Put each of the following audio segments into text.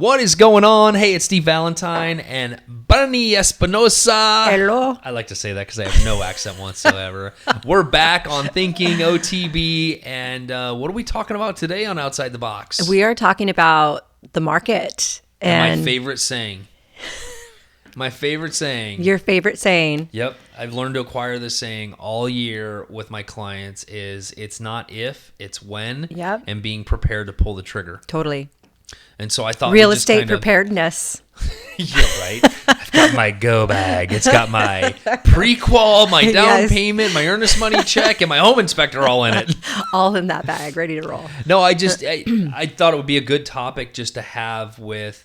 What is going on? Hey, it's Steve Valentine and Bunny Espinosa. Hello. I like to say that because I have no accent whatsoever. We're back on Thinking OTB, and what are we talking about today on Outside the Box? We are talking about the market and my favorite saying. My favorite saying. Your favorite saying. Yep. I've learned to acquire this saying all year with my clients is it's not if, it's when. Yep. And being prepared to pull the trigger. Totally. And so I thought real estate preparedness. Yeah, right. I've got my go bag. It's got my pre-qual, my down payment, my earnest money check, and my home inspector all in it. All in that bag, ready to roll. No, I thought it would be a good topic just to have with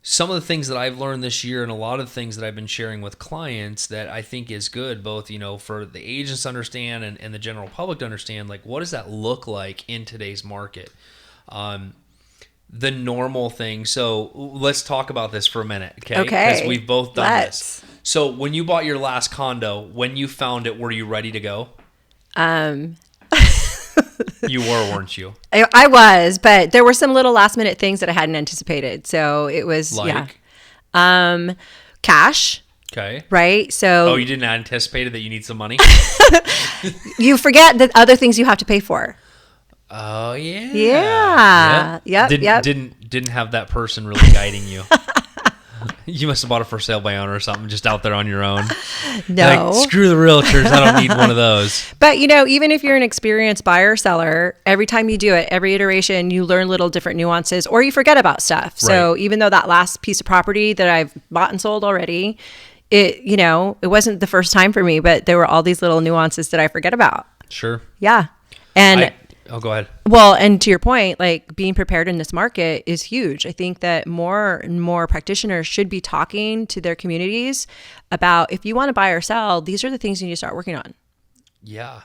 some of the things that I've learned this year and a lot of the things that I've been sharing with clients that I think is good, both, for the agents to understand and the general public to understand, like, what does that look like in today's market? The normal thing. So let's talk about this for a minute, okay? Because we've both done this. So when you bought your last condo, when you found it, were you ready to go? You were, weren't you? I was, but there were some little last minute things that I hadn't anticipated. So it was, cash. Okay. Right? So. Oh, you didn't anticipate that you need some money? You forget the other things you have to pay for. Oh yeah. Yeah. Yep. Didn't have that person really guiding you. You must have bought a for sale by owner or something, just out there on your own. No. Like, screw the realtors. I don't need one of those. But even if you're an experienced buyer or seller, every time you do it, every iteration, you learn little different nuances or you forget about stuff. Right. So even though that last piece of property that I've bought and sold already, it wasn't the first time for me, but there were all these little nuances that I forget about. Sure. Yeah. And go ahead. Well, and to your point, like being prepared in this market is huge. I think that more and more practitioners should be talking to their communities about if you want to buy or sell, these are the things you need to start working on. Yeah.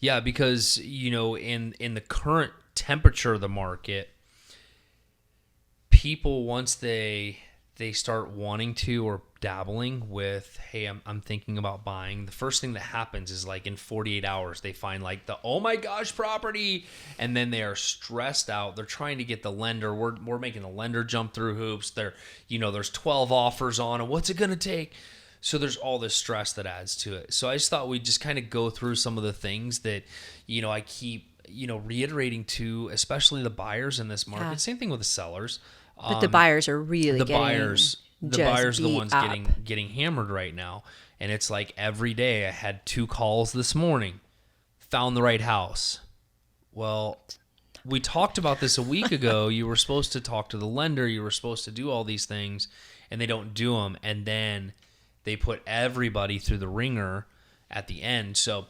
Yeah, because, in the current temperature of the market, people, once they start wanting to or dabbling with, hey, I'm thinking about buying, the first thing that happens is like in 48 hours they find like the oh my gosh property, and then they are stressed out. They're trying to get the lender. We're making the lender jump through hoops. There's 12 offers on it. What's it gonna take? So there's all this stress that adds to it. So I just thought we'd just kind of go through some of the things that I keep reiterating to, especially the buyers in this market. Same thing with the sellers. But the buyers are really the buyers are the ones up. getting hammered right now. And it's like every day I had 2 calls this morning. Found the right house. Well, we talked about this a week ago. You were supposed to talk to the lender. You were supposed to do all these things, and they don't do them. And then they put everybody through the ringer at the end. So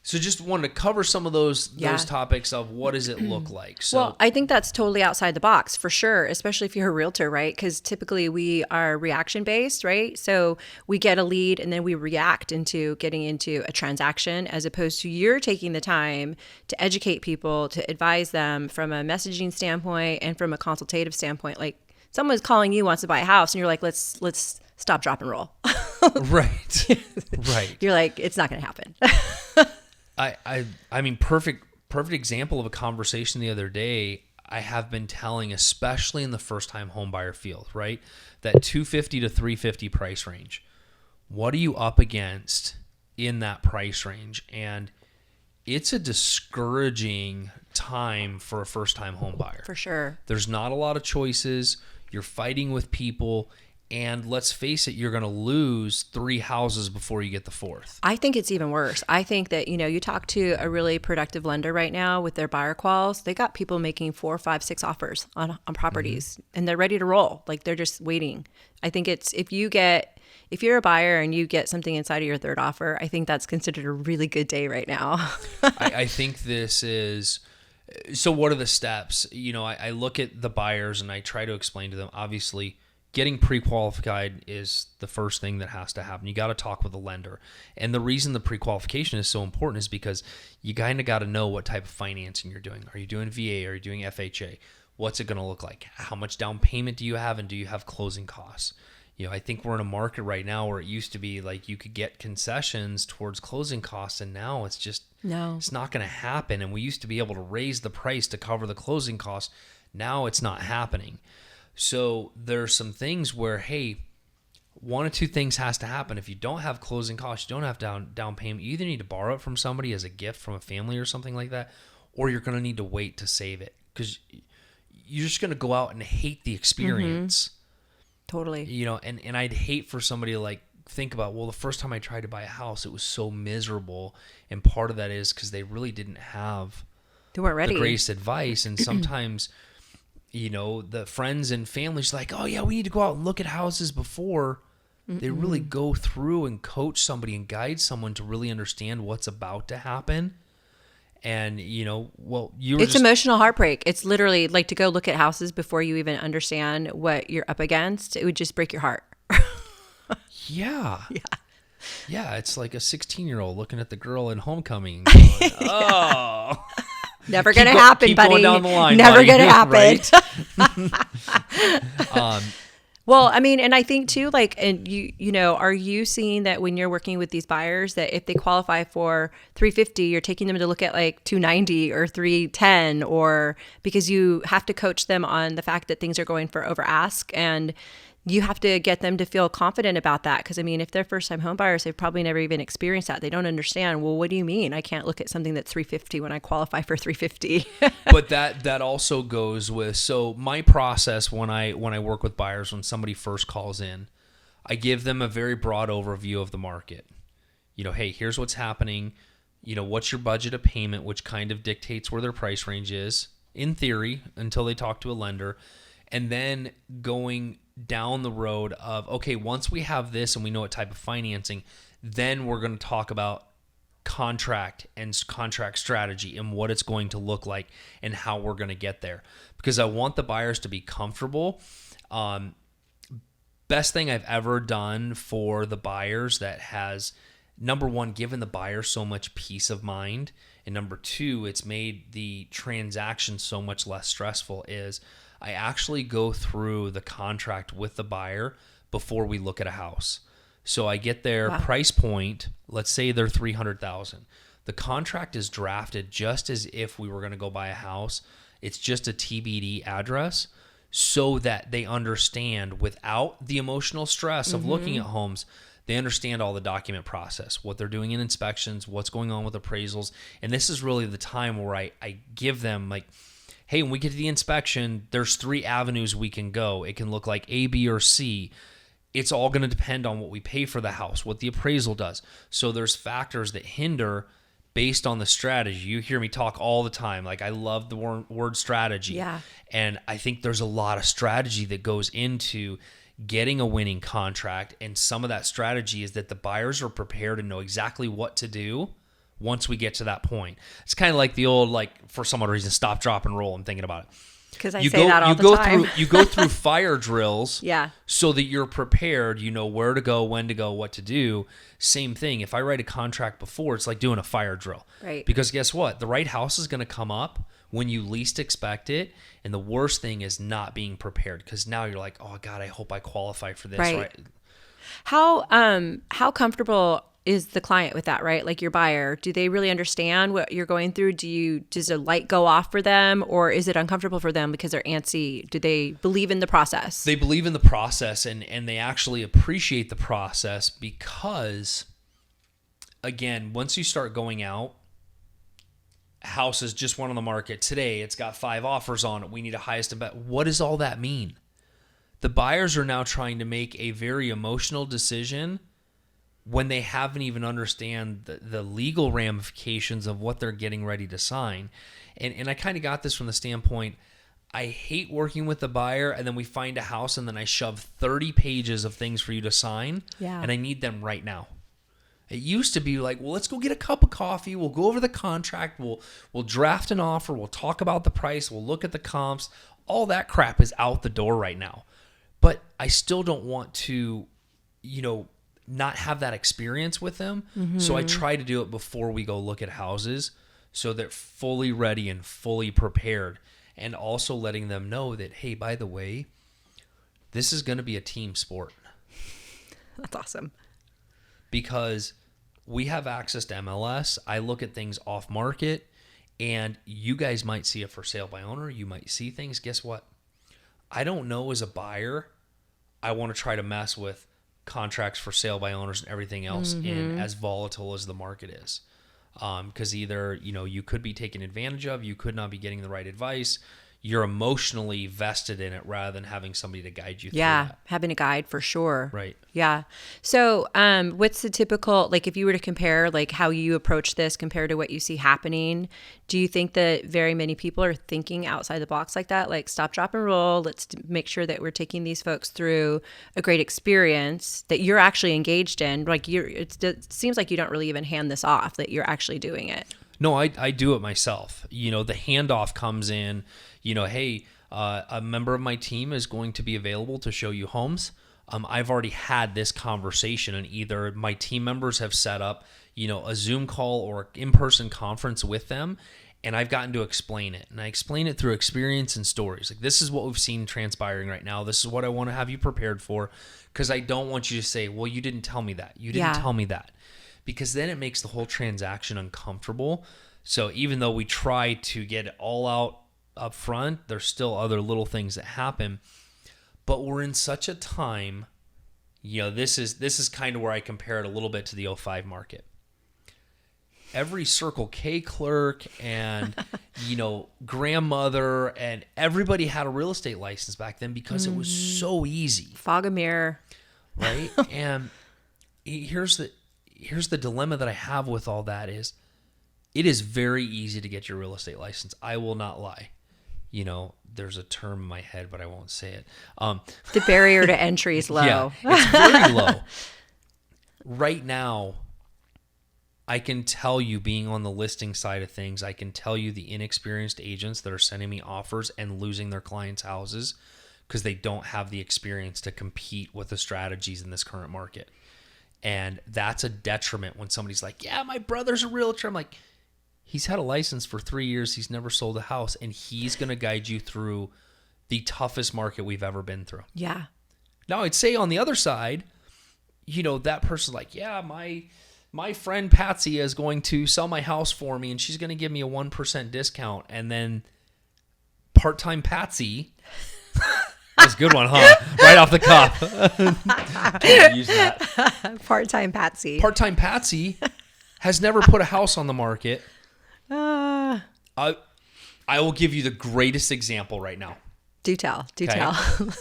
just wanted to cover some of those topics of what does it look like. So, well, I think that's totally outside the box for sure, especially if you're a realtor, right? Because typically we are reaction based, right? So we get a lead and then we react into getting into a transaction, as opposed to you're taking the time to educate people, to advise them from a messaging standpoint and from a consultative standpoint. Like someone's calling you, wants to buy a house, and you're like, let's stop, drop, and roll. Right. Right. You're like, it's not going to happen. I mean, perfect example of a conversation the other day. I have been telling, especially in the first-time homebuyer field, right, that $250 to $350 price range. What are you up against in that price range? And it's a discouraging time for a first-time homebuyer. For sure. There's not a lot of choices. You're fighting with people. And let's face it, you're going to lose 3 houses before you get the 4th. I think it's even worse. I think that, you talk to a really productive lender right now with their buyer quals, they got people making 4, 5, 6 offers on properties, and they're ready to roll. Like they're just waiting. I think it's, if you're a buyer and you get something inside of your 3rd offer, I think that's considered a really good day right now. I think this is, so what are the steps? I look at the buyers and I try to explain to them, obviously, getting pre-qualified is the first thing that has to happen. You got to talk with the lender. And the reason the pre-qualification is so important is because you kind of got to know what type of financing you're doing. Are you doing VA? Are you doing FHA? What's it going to look like? How much down payment do you have? And do you have closing costs? I think we're in a market right now where it used to be like you could get concessions towards closing costs, and now it's just, it's not going to happen. And we used to be able to raise the price to cover the closing costs. Now it's not happening. So there's some things where, hey, one of two things has to happen. If you don't have closing costs, you don't have down payment, you either need to borrow it from somebody as a gift from a family or something like that, or you're going to need to wait to save it, because you're just going to go out and hate the experience. Totally. You know, and I'd hate for somebody to like think about, well, the first time I tried to buy a house, it was so miserable. And part of that is because they really didn't have They weren't ready. the greatest advice. And sometimes, you know, the friends and family's like, oh yeah, we need to go out and look at houses before. They really go through and coach somebody and guide someone to really understand what's about to happen. And, you know, well, It's emotional heartbreak. It's literally like to go look at houses before you even understand what you're up against. It would just break your heart. Yeah. Yeah. Yeah, it's like a 16-year-old looking at the girl in Homecoming going, oh. Never going to happen, keep buddy. going down the line, Never buddy. going to happen. Right? Well, I mean, and I think too, like, and you know, are you seeing that when you're working with these buyers that if they qualify for 350, you're taking them to look at like 290 or 310, or because you have to coach them on the fact that things are going for over ask, and you have to get them to feel confident about that. Because I mean, if they're first time home buyers, they've probably never even experienced that. They don't understand. Well, what do you mean I can't look at something that's 350 when I qualify for 350? But that also goes with, so my process when I work with buyers, when somebody first calls in, I give them a very broad overview of the market. You know, hey, here's what's happening. You know, what's your budget of payment, which kind of dictates where their price range is, in theory, until they talk to a lender. And then going down the road of, okay, once we have this and we know what type of financing, then we're going to talk about contract and contract strategy and what it's going to look like and how we're going to get there. Because I want the buyers to be comfortable. Best thing I've ever done for the buyers that has, number one, given the buyer so much peace of mind, and number two, it's made the transaction so much less stressful, is I actually go through the contract with the buyer before we look at a house. So I get their price point. Let's say they're $300,000. The contract is drafted just as if we were going to go buy a house. It's just a TBD address so that they understand, without the emotional stress of looking at homes, they understand all the document process, what they're doing in inspections, what's going on with appraisals. And this is really the time where I give them, like, hey, when we get to the inspection, there's 3 avenues we can go. It can look like A, B, or C. It's all going to depend on what we pay for the house, what the appraisal does. So there's factors that hinder based on the strategy. You hear me talk all the time. Like, I love the word strategy. Yeah. And I think there's a lot of strategy that goes into getting a winning contract. And some of that strategy is that the buyers are prepared and know exactly what to do once we get to that point. It's kind of like the old, like, for some odd reason, stop, drop, and roll. I'm thinking about it. Because I say that all the time. You go through fire drills Yeah. so that you're prepared, you know where to go, when to go, what to do. Same thing. If I write a contract before, it's like doing a fire drill. Right. Because guess what? The right house is going to come up when you least expect it. And the worst thing is not being prepared, because now you're like, oh, God, I hope I qualify for this. Right. How comfortable is the client with that, right? Like your buyer, do they really understand what you're going through? Does a light go off for them, or is it uncomfortable for them because they're antsy? Do they believe in the process? They believe in the process, and they actually appreciate the process because, again, once you start going out, houses just went on the market today. It's got 5 offers on it. We need a highest and best. What does all that mean? The buyers are now trying to make a very emotional decision when they haven't even understand the legal ramifications of what they're getting ready to sign. And I kind of got this from the standpoint, I hate working with the buyer and then we find a house and then I shove 30 pages of things for you to sign, and I need them right now. It used to be like, well, let's go get a cup of coffee. We'll go over the contract. We'll draft an offer. We'll talk about the price. We'll look at the comps. All that crap is out the door right now. But I still don't want to, not have that experience with them. Mm-hmm. So I try to do it before we go look at houses so they're fully ready and fully prepared. And also letting them know that, hey, by the way, this is going to be a team sport. That's awesome. Because we have access to MLS. I look at things off market, and you guys might see a for sale by owner. You might see things. Guess what? I don't know as a buyer, I want to try to mess with contracts for sale by owners and everything else in as volatile as the market is. Because either, you could be taken advantage of, you could not be getting the right advice. You're emotionally vested in it rather than having somebody to guide you through that. Having a guide for sure. Right. Yeah. So what's the typical, like if you were to compare like how you approach this compared to what you see happening, do you think that very many people are thinking outside the box like that? Like stop, drop, and roll. Let's make sure that we're taking these folks through a great experience that you're actually engaged in. Like it seems like you don't really even hand this off, that you're actually doing it. No, I do it myself. The handoff comes in, hey, a member of my team is going to be available to show you homes. I've already had this conversation, and either my team members have set up, a Zoom call or in-person conference with them, and I've gotten to explain it. And I explain it through experience and stories. Like, this is what we've seen transpiring right now. This is what I want to have you prepared for, because I don't want you to say, well, you didn't tell me that. You didn't tell me that. Because then it makes the whole transaction uncomfortable. So even though we try to get it all out up front, there's still other little things that happen. But we're in such a time, this is kind of where I compare it a little bit to the '05 market. Every Circle K clerk and, grandmother and everybody had a real estate license back then because it was so easy. Fog a mirror. Right? And here's the dilemma that I have with all that is it is very easy to get your real estate license. I will not lie. There's a term in my head, but I won't say it. The barrier to entry is low. Yeah, it's very low. Right now, I can tell you, being on the listing side of things, I can tell you the inexperienced agents that are sending me offers and losing their clients' houses because they don't have the experience to compete with the strategies in this current market. And that's a detriment when somebody's like, yeah, my brother's a realtor. I'm like, he's had a license for 3 years. He's never sold a house. And he's going to guide you through the toughest market we've ever been through. Yeah. Now, I'd say on the other side, that person's like, yeah, my friend Patsy is going to sell my house for me, and she's going to give me a 1% discount. And then part-time Patsy... That's a good one, huh? Right off the cuff. Can't use that. Part-time Patsy. Part-time Patsy has never put a house on the market. I will give you the greatest example right now. Do tell.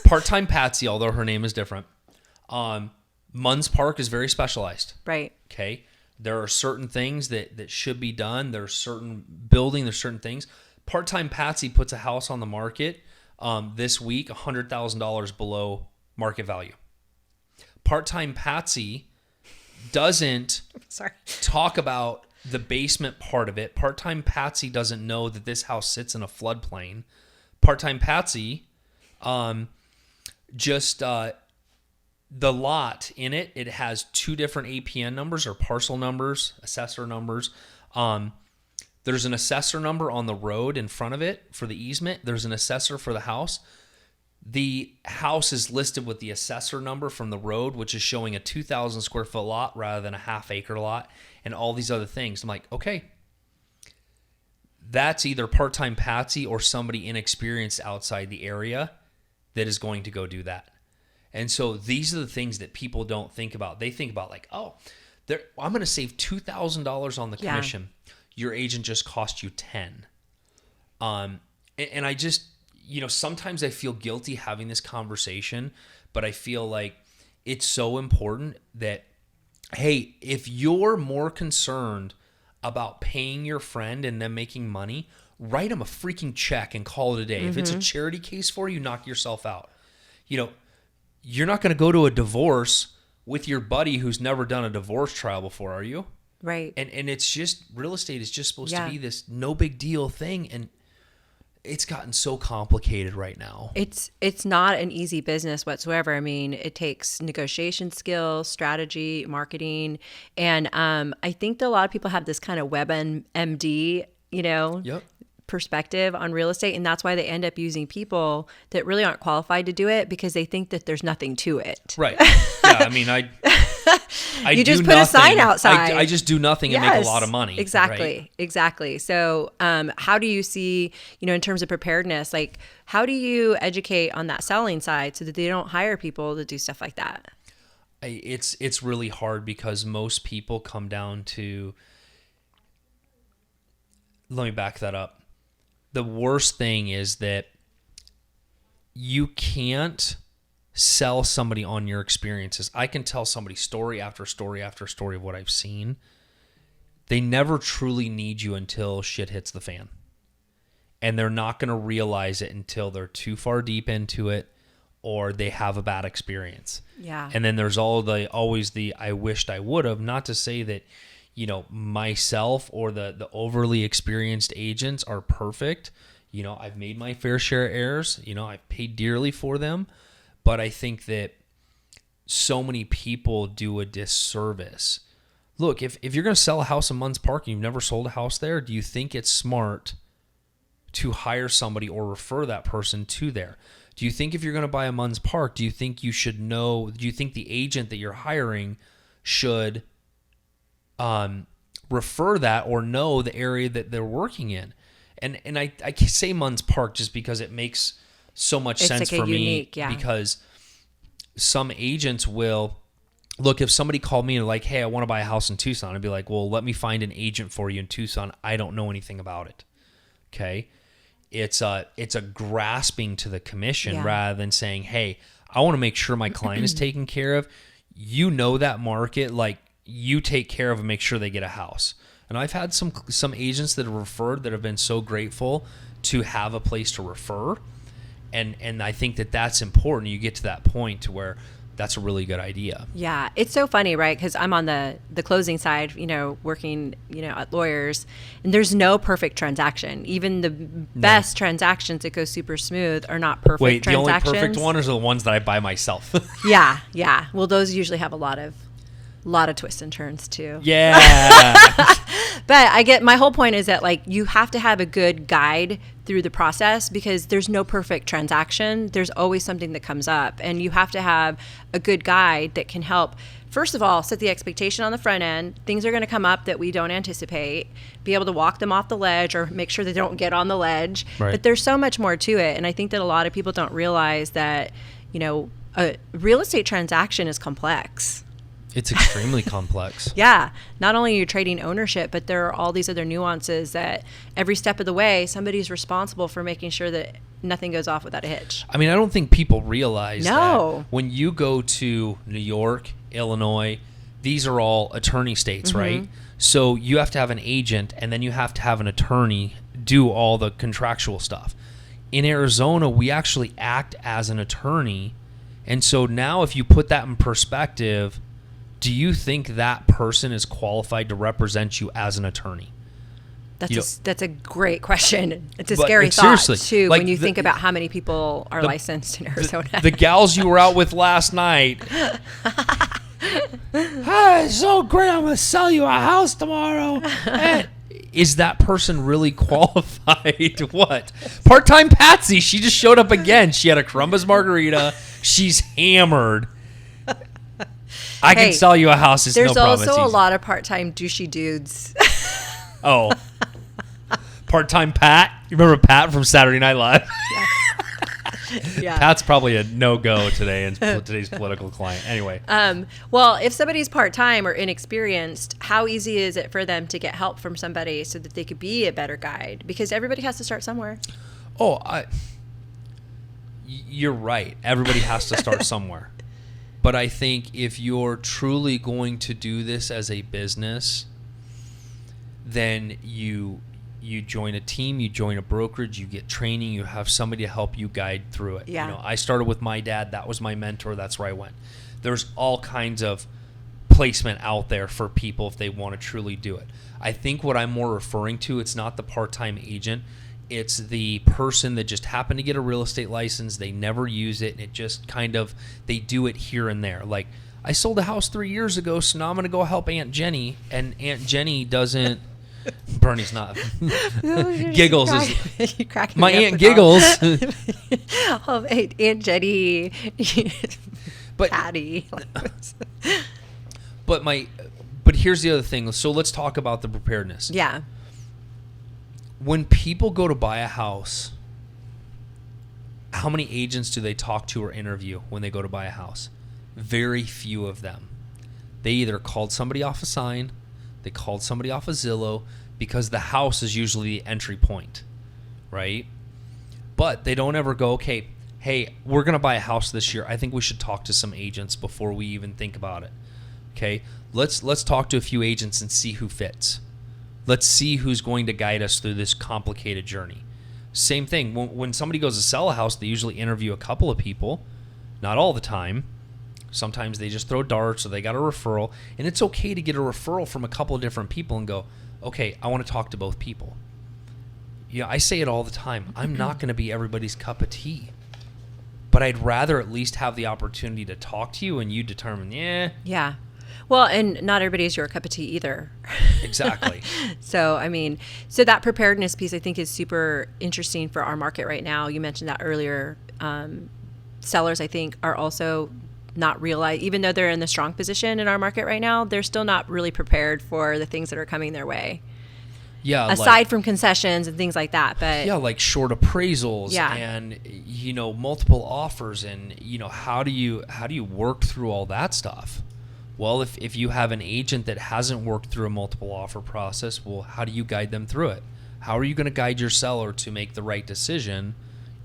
Part-time Patsy, although her name is different. Munns Park is very specialized. Right. Okay. There are certain things that should be done. There's certain building. There's certain things. Part-time Patsy puts a house on the market this week, $100,000 below market value. Part-time Patsy doesn't talk about the basement part of it. Part-time Patsy doesn't know that this house sits in a floodplain. Part-time Patsy, the lot in it, it has 2 different APN numbers or parcel numbers, assessor numbers. There's an assessor number on the road in front of it for the easement. There's an assessor for the house. The house is listed with the assessor number from the road, which is showing a 2,000 square foot lot rather than a half-acre lot, and all these other things. I'm like, okay, that's either part-time Patsy or somebody inexperienced outside the area that is going to go do that. And so these are the things that people don't think about. They think about like, oh, I'm going to save $2,000 on the commission. Your agent just cost you 10. And I just, sometimes I feel guilty having this conversation, but I feel like it's so important that, hey, if you're more concerned about paying your friend and them making money, write them a freaking check and call it a day. Mm-hmm. If it's a charity case for you, knock yourself out. You're not going to go to a divorce with your buddy who's never done a divorce trial before, are you? Right. And it's just, real estate is just supposed to be this no big deal thing. And it's gotten so complicated right now. It's not an easy business whatsoever. I mean, it takes negotiation skills, strategy, marketing. And I think that a lot of people have this kind of WebMD, perspective on real estate. And that's why they end up using people that really aren't qualified to do it because they think that there's nothing to it. Right. Yeah. I mean, You just put a sign outside. I just do nothing and make a lot of money. Exactly. Right? Exactly. So how do you see, in terms of preparedness, like how do you educate on that selling side so that they don't hire people to do stuff like that? It's really hard because most people come down to, let me back that up. The worst thing is that you can't sell somebody on your experiences. I can tell somebody story after story after story of what I've seen. They never truly need you until shit hits the fan. And they're not going to realize it until they're too far deep into it or they have a bad experience. Yeah. And then there's always the I wished I would have. Not to say that, myself or the overly experienced agents are perfect. I've made my fair share of errors. I've paid dearly for them. But I think that so many people do a disservice. Look, if you're going to sell a house in Munns Park and you've never sold a house there, do you think it's smart to hire somebody or refer that person to there? Do you think if you're going to buy a Munns Park, do you think the agent that you're hiring should refer that or know the area that they're working in? And I can say Munns Park just because it makes so much sense for me, because some agents will look, if somebody called me and like, hey, I want to buy a house in Tucson, I'd be like, well, let me find an agent for you in Tucson. I don't know anything about it. Okay. It's a grasping to the commission rather than saying, hey, I want to make sure my client is taken care of. That market, like you take care of and make sure they get a house. And I've had some agents that have referred that have been so grateful to have a place to refer. And I think that that's important. You get to that point to where that's a really good idea. Yeah. It's so funny, right? Because I'm on the closing side, working, at lawyers, and there's no perfect transaction. Even the best transactions that go super smooth are not perfect transactions. The only perfect one is the ones that I buy myself. Yeah. Yeah. Well, those usually have a lot of twists and turns too. Yeah. But my whole point is that like you have to have a good guide through the process because there's no perfect transaction. There's always something that comes up, and you have to have a good guide that can help. First of all, set the expectation on the front end. Things are going to come up that we don't anticipate. Be able to walk them off the ledge or make sure they don't get on the ledge. Right. But there's so much more to it, and I think that a lot of people don't realize that, a real estate transaction is complex. It's extremely complex. Yeah. Not only are you trading ownership, but there are all these other nuances that every step of the way, somebody's responsible for making sure that nothing goes off without a hitch. I mean, I don't think people realize that when you go to New York, Illinois, these are all attorney states, right? So you have to have an agent and then you have to have an attorney do all the contractual stuff. In Arizona, we actually act as an attorney. And so now if you put that in perspective, do you think that person is qualified to represent you as an attorney? That's a great question. It's a scary thought, too, like when you think about how many people are licensed in Arizona. The gals you were out with last night. Hi, it's so great. I'm going to sell you a house tomorrow. Is that person really qualified? What? Part-time Patsy. She just showed up again. She had a Columbus margarita. She's hammered. I can sell you a house. It's no problem. There's also a lot of part-time douchey dudes. Oh. Part-time Pat? You remember Pat from Saturday Night Live? Yeah. Pat's probably a no-go today in today's political climate. Anyway. Well, if somebody's part-time or inexperienced, how easy is it for them to get help from somebody so that they could be a better guide? Because everybody has to start somewhere. Oh, you're right. Everybody has to start somewhere. But I think if you're truly going to do this as a business, then you join a team, you join a brokerage, you get training, you have somebody to help you guide through it. Yeah. I started with my dad. That was my mentor. That's where I went. There's all kinds of placement out there for people if they want to truly do it. I think what I'm more referring to, it's not the part-time agent. It's the person that just happened to get a real estate license. They never use it. And it just kind of, they do it here and there. Like, I sold a house 3 years ago, so now I'm going to go help Aunt Jenny. And Aunt Jenny doesn't, Bernie's not. Giggles is, my Aunt Giggles. Aunt Jenny. But, Patty. But here's the other thing. So let's talk about the preparedness. Yeah. When people go to buy a house, how many agents do they talk to or interview when they go to buy a house? Very few of them. They either called somebody off a sign, they called somebody off a Zillow, because the house is usually the entry point, right? But they don't ever go, okay, hey, we're going to buy a house this year. I think we should talk to some agents before we even think about it. Okay, let's talk to a few agents and see who fits. Let's see who's going to guide us through this complicated journey. Same thing, when somebody goes to sell a house, they usually interview a couple of people, not all the time. Sometimes they just throw darts or they got a referral, and it's okay to get a referral from a couple of different people and go, okay, I want to talk to both people. Yeah, I say it all the time. I'm not going to be everybody's cup of tea, but I'd rather at least have the opportunity to talk to you and you determine, Yeah. Well, and not everybody's your cup of tea either. Exactly. So, so that preparedness piece I think is super interesting for our market right now. You mentioned that earlier. Sellers, I think, are also not realize, even though they're in the strong position in our market right now, they're still not really prepared for the things that are coming their way. Yeah. Aside from concessions and things like that, but yeah, like short appraisals and multiple offers, and how do you work through all that stuff? Well, if you have an agent that hasn't worked through a multiple offer process, well, how do you guide them through it? How are you going to guide your seller to make the right decision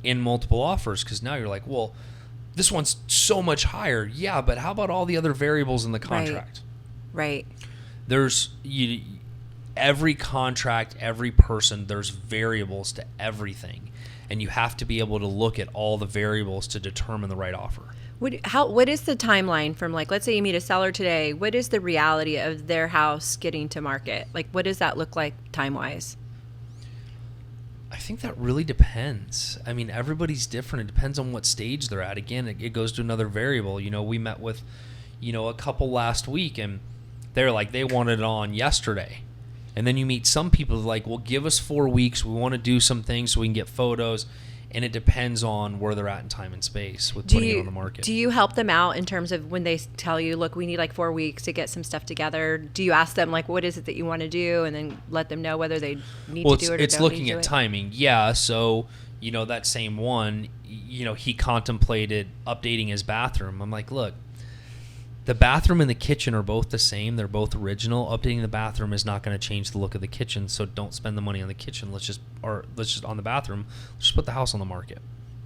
in multiple offers? Because now you're like, well, this one's so much higher. Yeah, but how about all the other variables in the contract? Right. There's every contract, every person, there's variables to everything. And you have to be able to look at all the variables to determine the right offer. What is the timeline from, like, let's say you meet a seller today, what is the reality of their house getting to market? Like, what does that look like time-wise? I think that really depends. I mean, everybody's different. It depends on what stage they're at. Again, it goes to another variable. We met with, a couple last week, and they're like, they wanted it on yesterday. And then you meet some people like, well, give us 4 weeks. We want to do some things so we can get photos. And it depends on where they're at in time and space with putting it on the market. Do you help them out in terms of when they tell you, look, we need like 4 weeks to get some stuff together? Do you ask them, like, what is it that you want to do? And then let them know whether they need to do it or don't need to do it? It's looking at timing. Yeah. So, that same one, he contemplated updating his bathroom. I'm like, look, the bathroom and the kitchen are both the same. They're both original. Updating the bathroom is not going to change the look of the kitchen, so don't spend the money on the kitchen. Let's just on the bathroom. Let's just put the house on the market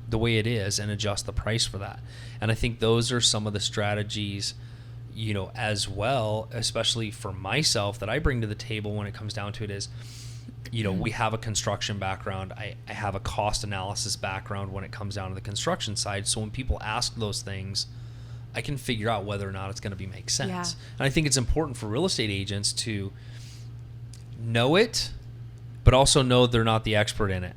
the way it is and adjust the price for that. And I think those are some of the strategies, as well, especially for myself, that I bring to the table when it comes down to it is, we have a construction background. I have a cost analysis background when it comes down to the construction side. So when people ask those things, I can figure out whether or not it's going to make sense. Yeah. And I think it's important for real estate agents to know it, but also know they're not the expert in it.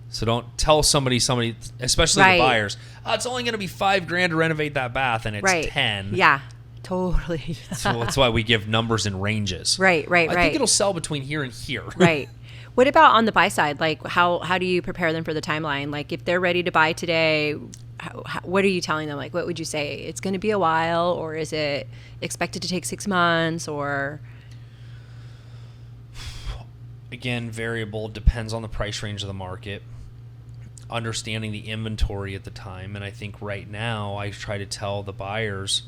So don't tell somebody, especially the buyers, it's only going to be $5,000 to renovate that bath, and it's 10. Yeah, totally. So that's why we give numbers and ranges. Right. I think it'll sell between here and here. Right. What about on the buy side? Like, how do you prepare them for the timeline? Like, if they're ready to buy today, what are you telling them? Like, what would you say? It's going to be a while, or is it expected to take 6 months, or? Again, variable, depends on the price range of the market, understanding the inventory at the time. And I think right now I try to tell the buyers,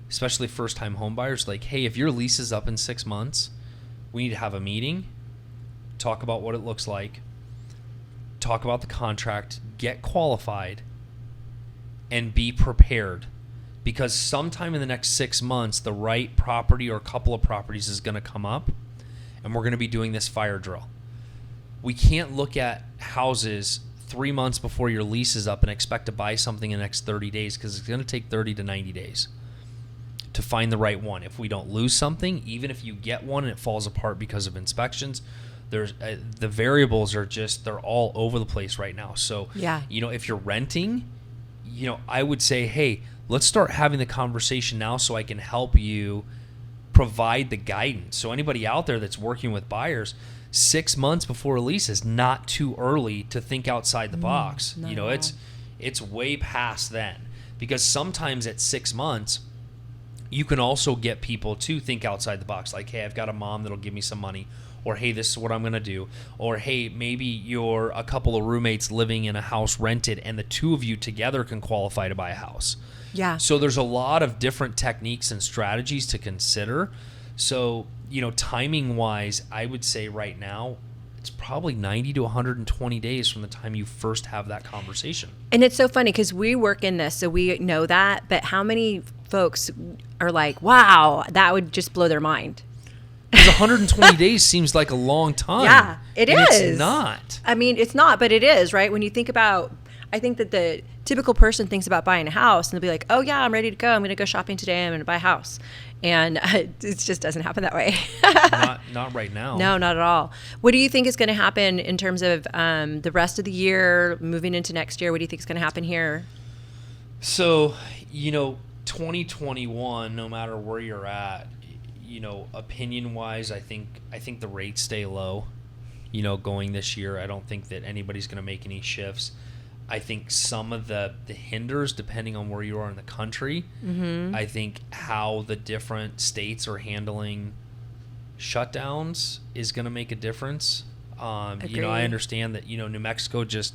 especially first-time home buyers, like, hey, if your lease is up in 6 months, we need to have a meeting, talk about what it looks like, talk about the contract, get qualified, and be prepared, because sometime in the next 6 months, the right property or couple of properties is going to come up, and we're going to be doing this fire drill. We can't look at houses 3 months before your lease is up and expect to buy something in the next 30 days, because it's going to take 30 to 90 days to find the right one. If we don't lose something, even if you get one and it falls apart because of inspections, there's the variables are just, they're all over the place right now. So, if you're renting, I would say, hey, let's start having the conversation now so I can help you provide the guidance. So anybody out there that's working with buyers, 6 months before a lease is not too early to think outside the box. It's way past then, because sometimes at 6 months, You can also get people to think outside the box. Like, hey, I've got a mom that'll give me some money. Or, hey, this is what I'm going to do. Or, hey, maybe you're a couple of roommates living in a house rented and the two of you together can qualify to buy a house. Yeah. So there's a lot of different techniques and strategies to consider. So, timing wise, I would say right now, it's probably 90 to 120 days from the time you first have that conversation. And it's so funny because we work in this, so we know that. But how many folks are like, wow, that would just blow their mind? Because 120 days seems like a long time. Yeah, it is. It's not. I mean, it's not, but it is, right? When you think about, I think that the typical person thinks about buying a house and they'll be like, oh yeah, I'm ready to go. I'm going to go shopping today. I'm going to buy a house. And it just doesn't happen that way. Not right now. No, not at all. What do you think is going to happen in terms of the rest of the year, moving into next year? What do you think is going to happen here? So, 2021, no matter where you're at, opinion wise, I think the rates stay low, going this year. I don't think that anybody's going to make any shifts. I think some of the hinders, depending on where you are in the country, I think how the different states are handling shutdowns is going to make a difference. I understand that, New Mexico just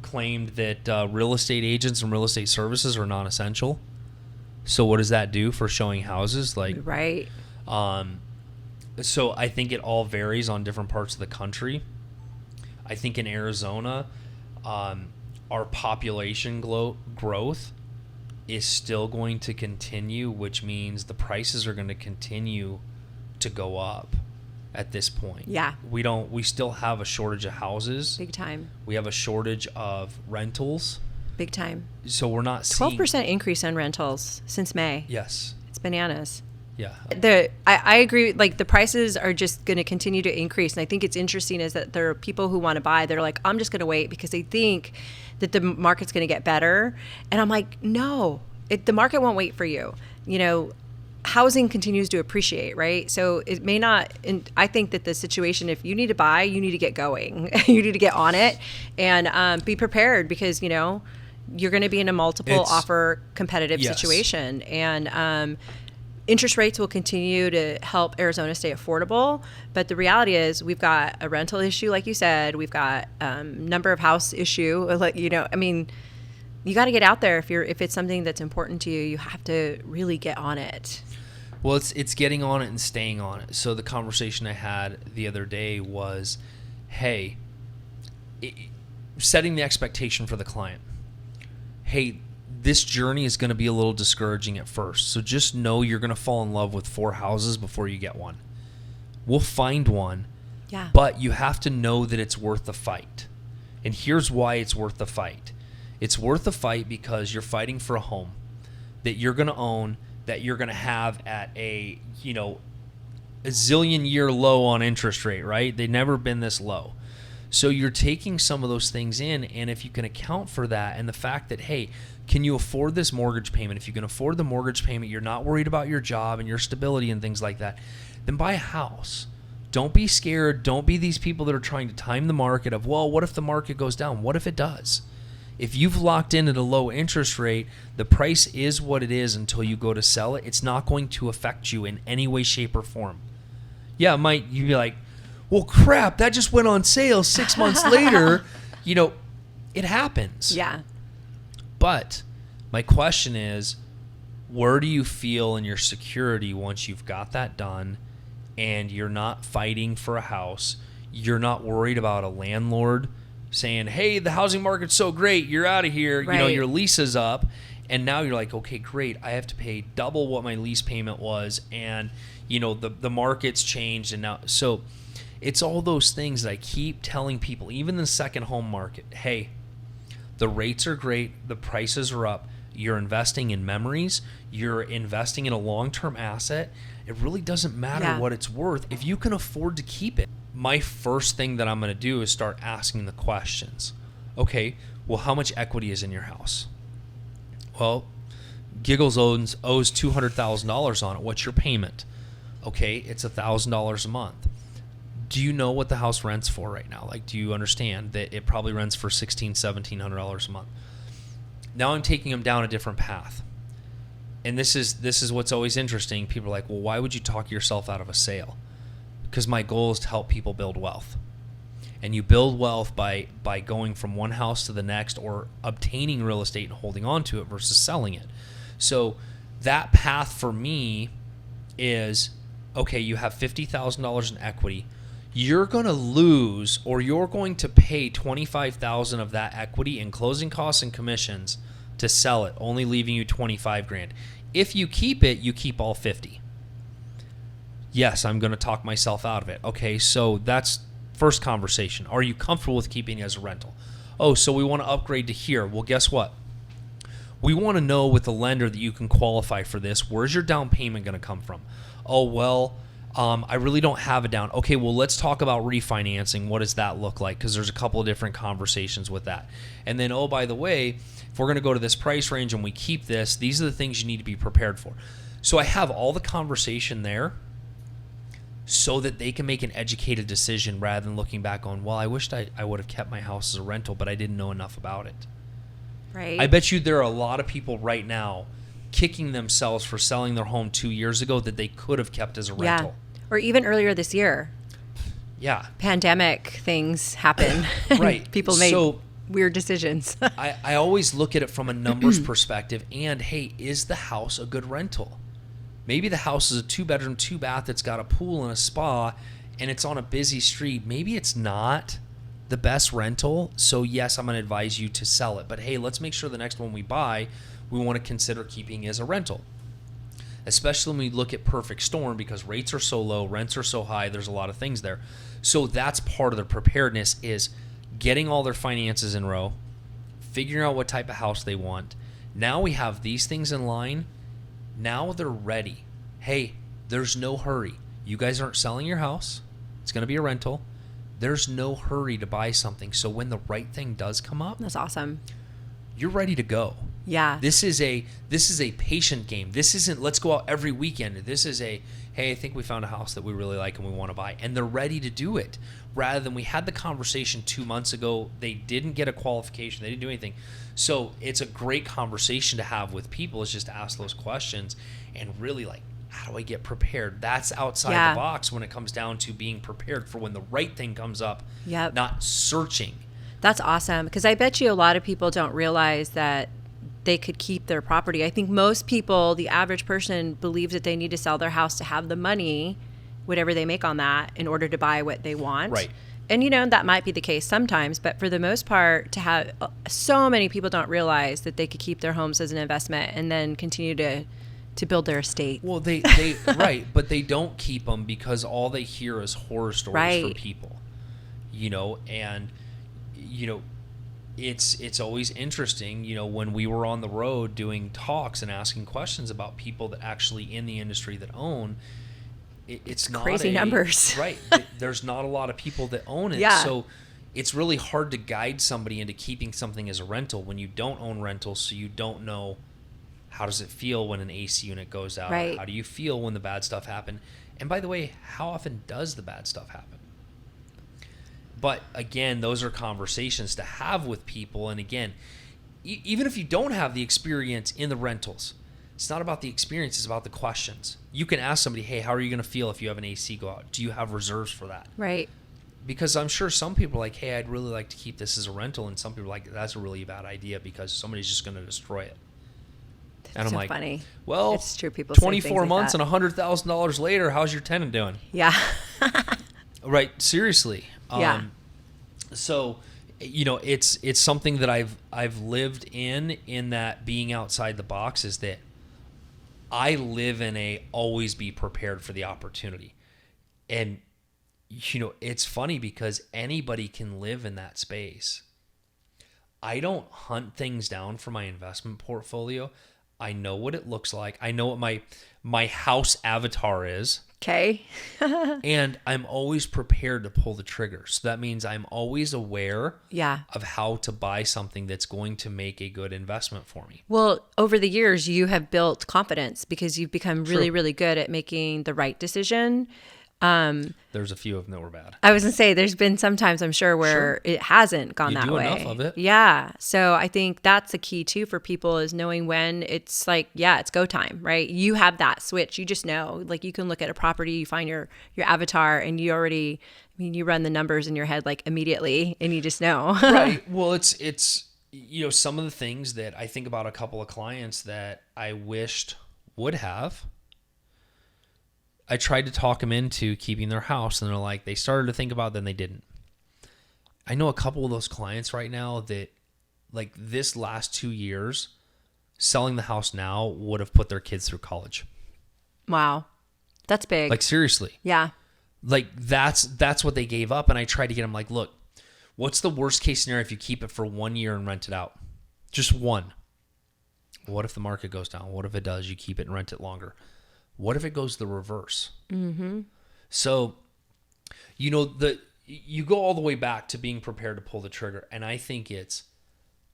claimed that real estate agents and real estate services are non-essential. So what does that do for showing houses? Right. So I think it all varies on different parts of the country. I think in Arizona, our population growth is still going to continue, which means the prices are going to continue to go up at this point. Yeah. We still have a shortage of houses. Big time. We have a shortage of rentals. Big time. So we're not seeing 12% increase on rentals since May. Yes. It's bananas. Yeah. I agree. Like the prices are just going to continue to increase. And I think it's interesting is that there are people who want to buy. They're like, I'm just going to wait because they think that the market's going to get better. And I'm like, no, the market won't wait for you. Housing continues to appreciate, right? So it may not, and I think that the situation, if you need to buy, you need to get going. You need to get on it and be prepared because, you're going to be in a multiple offer competitive situation. And interest rates will continue to help Arizona stay affordable. But the reality is we've got a rental issue, like you said. We've got number of house issue. You got to get out there. If it's something that's important to you, you have to really get on it. Well, it's getting on it and staying on it. So the conversation I had the other day was, hey, setting the expectation for the client. Hey, this journey is going to be a little discouraging at first. So just know you're going to fall in love with 4 houses before you get one. We'll find one. Yeah. But you have to know that it's worth the fight. And here's why it's worth the fight. It's worth the fight because you're fighting for a home that you're going to own, that you're going to have at a zillion year low on interest rate, right? They've never been this low. So you're taking some of those things in, and if you can account for that and the fact that, hey, can you afford this mortgage payment? If you can afford the mortgage payment, you're not worried about your job and your stability and things like that, then buy a house. Don't be scared. Don't be these people that are trying to time the market of, well, what if the market goes down? What if it does? If you've locked in at a low interest rate, the price is what it is until you go to sell it. It's not going to affect you in any way, shape, or form. Yeah, you'd be like, well, crap, that just went on sale 6 months later. It happens. Yeah. But my question is, where do you feel in your security once you've got that done and you're not fighting for a house? You're not worried about a landlord saying, hey, the housing market's so great, you're out of here. Right. Your lease is up. And now you're like, okay, great. I have to pay double what my lease payment was. And, the market's changed. And now, so it's all those things that I keep telling people, even the second home market, hey, the rates are great. The prices are up. You're investing in memories. You're investing in a long-term asset. It really doesn't matter what it's worth if you can afford to keep it. My first thing that I'm going to do is start asking the questions. Okay, well, how much equity is in your house? Well, Giggles owes $200,000 on it. What's your payment? Okay, it's $1,000 a month. Do you know what the house rents for right now? Do you understand that it probably rents for $1,600, $1,700 a month? Now I'm taking them down a different path. And this is what's always interesting. People are like, well, why would you talk yourself out of a sale? Because my goal is to help people build wealth. And you build wealth by going from one house to the next, or obtaining real estate and holding on to it versus selling it. So that path for me is, okay, you have $50,000 in equity. You're going to lose, or you're going to pay $25,000 of that equity in closing costs and commissions to sell it, only leaving you $25,000. If you keep it, you keep all 50. Yes, I'm going to talk myself out of it. Okay, so that's first conversation. Are you comfortable with keeping it as a rental? Oh, so we want to upgrade to here. Well, guess what? We want to know with the lender that you can qualify for this. Where's your down payment going to come from? Oh, well, I really don't have a down. Okay, well, let's talk about refinancing. What does that look like? Because there's a couple of different conversations with that. And then, oh, by the way, if we're going to go to this price range and we keep this, these are the things you need to be prepared for. So I have all the conversation there so that they can make an educated decision rather than looking back on, well, I wished I would have kept my house as a rental, but I didn't know enough about it. Right. I bet you there are a lot of people right now kicking themselves for selling their home 2 years ago that they could have kept as a rental. Or even earlier this year. Yeah. Pandemic things happen. Right. People made weird decisions. I always look at it from a numbers perspective, and hey, is the house a good rental? Maybe the house is a 2-bedroom, 2-bath that's got a pool and a spa, and it's on a busy street. Maybe it's not the best rental, so yes, I'm going to advise you to sell it. But hey, let's make sure the next one we buy, we want to consider keeping as a rental. Especially when we look at perfect storm, because rates are so low, rents are so high, there's a lot of things there. So that's part of their preparedness, is getting all their finances in row, figuring out what type of house they want. Now we have these things in line. Now they're ready. Hey, there's no hurry. You guys aren't selling your house. It's going to be a rental. There's no hurry to buy something. So when the right thing does come up, that's awesome. You're ready to go. Yeah. This is a patient game. This isn't let's go out every weekend. This is a, hey, I think we found a house that we really like and we want to buy. And they're ready to do it. Rather than we had the conversation 2 months ago, they didn't get a qualification, they didn't do anything. So it's a great conversation to have with people, is just to ask those questions and really like, how do I get prepared? That's outside the box when it comes down to being prepared for when the right thing comes up, not searching. That's awesome, because I bet you a lot of people don't realize that they could keep their property. I think most people, the average person, believes that they need to sell their house to have the money, whatever they make on that, in order to buy what they want. Right. And, that might be the case sometimes, but for the most part, to have so many people don't realize that they could keep their homes as an investment and then continue to build their estate. Well, they right, but they don't keep them because all they hear is horror stories from people, and it's always interesting, when we were on the road doing talks and asking questions about people that actually in the industry that own. It's not crazy numbers. Right. There's not a lot of people that own it. Yeah. So it's really hard to guide somebody into keeping something as a rental when you don't own rentals, so you don't know how does it feel when an AC unit goes out? Right. How do you feel when the bad stuff happens? And by the way, how often does the bad stuff happen? But again, those are conversations to have with people. And again, even if you don't have the experience in the rentals, it's not about the experience, it's about the questions. You can ask somebody, hey, how are you going to feel if you have an AC go out? Do you have reserves for that? Right. Because I'm sure some people are like, hey, I'd really like to keep this as a rental. And some people are like, that's a really bad idea because somebody's just going to destroy it. And I'm so like, funny. Well, it's true. People 24 say months like and $100,000 later, how's your tenant doing? Yeah. Right. Seriously. Yeah. So, it's something that I've lived in that being outside the box is that I live in a always be prepared for the opportunity. And, it's funny because anybody can live in that space. I don't hunt things down for my investment portfolio. I know what it looks like. I know what my house avatar is. Okay. And I'm always prepared to pull the trigger. So that means I'm always aware of how to buy something that's going to make a good investment for me. Well, over the years, you have built confidence because you've become really, really good at making the right decision. There's a few of them that were bad. I was gonna say there's been sometimes I'm sure where it hasn't gone You that do way. enough of it. Yeah. So I think that's the key too for people is knowing when it's like, yeah, it's go time, right? You have that switch. You just know. Like you can look at a property, you find your avatar and you already you run the numbers in your head like immediately and you just know. Right. Well, it's some of the things that I think about a couple of clients that I wished would have. I tried to talk them into keeping their house, and they're like, they started to think about it, then they didn't. I know a couple of those clients right now that, like this last 2 years, selling the house now would have put their kids through college. Wow. That's big. Like seriously. Yeah. Like that's what they gave up, and I tried to get them like, look, what's the worst case scenario if you keep it for 1 year and rent it out? Just one. What if the market goes down? What if it does? You keep it and rent it longer. What if it goes the reverse? Mm-hmm. So, you go all the way back to being prepared to pull the trigger. And I think it's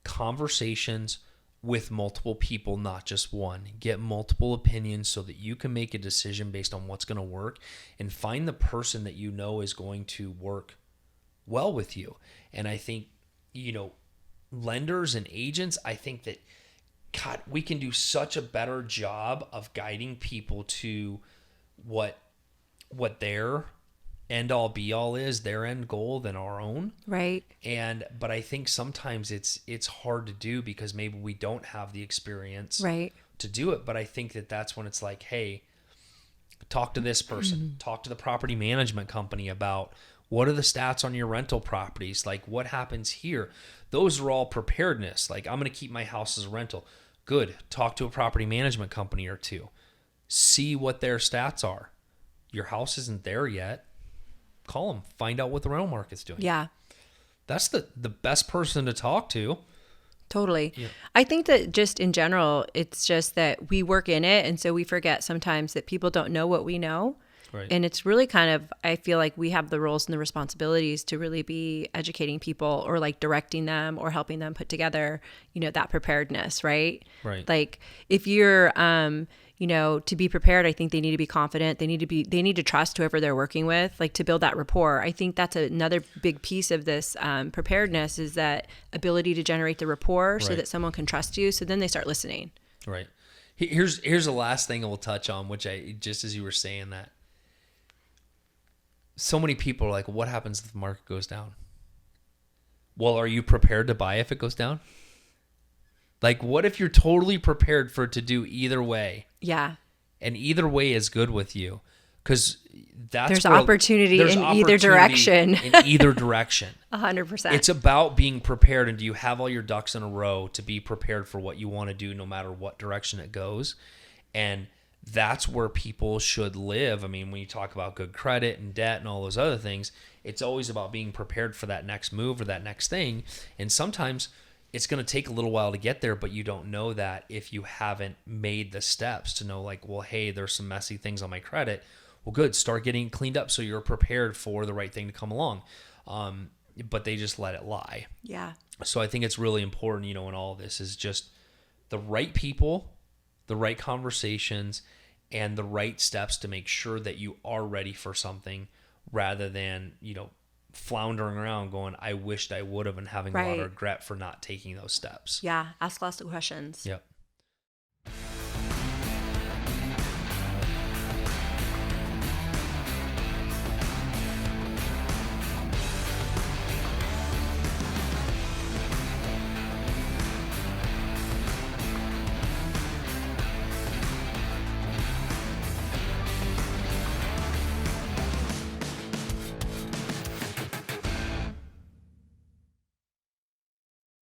conversations with multiple people, not just one. Get multiple opinions so that you can make a decision based on what's going to work and find the person that you know is going to work well with you. And I think, lenders and agents, I think that God, we can do such a better job of guiding people to what their end all be all is, their end goal, than our own. Right. But I think sometimes it's hard to do because maybe we don't have the experience to do it. But I think that's when it's like, hey, talk to this person, talk to the property management company about what are the stats on your rental properties, like what happens here. Those are all preparedness. Like I'm going to keep my house as a rental. Good. Talk to a property management company or two. See what their stats are. Your house isn't there yet. Call them. Find out what the rental market's doing. Yeah. That's the best person to talk to. Totally. Yeah. I think that just in general, it's just that we work in it. And so we forget sometimes that people don't know what we know. Right. And it's really kind of, I feel like we have the roles and the responsibilities to really be educating people or like directing them or helping them put together, that preparedness, right? Right. Like if you're, to be prepared, I think they need to be confident. They need to trust whoever they're working with, like to build that rapport. I think that's another big piece of this preparedness is that ability to generate the rapport so that someone can trust you. So then they start listening. Right. Here's the last thing we'll touch on, which just as you were saying that, so many people are like, what happens if the market goes down? Well, are you prepared to buy if it goes down? Like, what if you're totally prepared for it to do either way? Yeah. And either way is good with you. Because there's opportunity in either direction. In either direction. 100%. It's about being prepared. And do you have all your ducks in a row to be prepared for what you want to do no matter what direction it goes? And that's where people should live. I mean, when you talk about good credit and debt and all those other things, it's always about being prepared for that next move or that next thing. And sometimes it's going to take a little while to get there, but you don't know that if you haven't made the steps to know like, well, hey, there's some messy things on my credit. Well, good. Start getting cleaned up so you're prepared for the right thing to come along. But they just let it lie. Yeah. So I think it's really important, in all of this is just the right people, the right conversations, and the right steps to make sure that you are ready for something rather than, floundering around going, I wished I would have, and having a lot of regret for not taking those steps. Yeah. Ask lots of questions. Yep.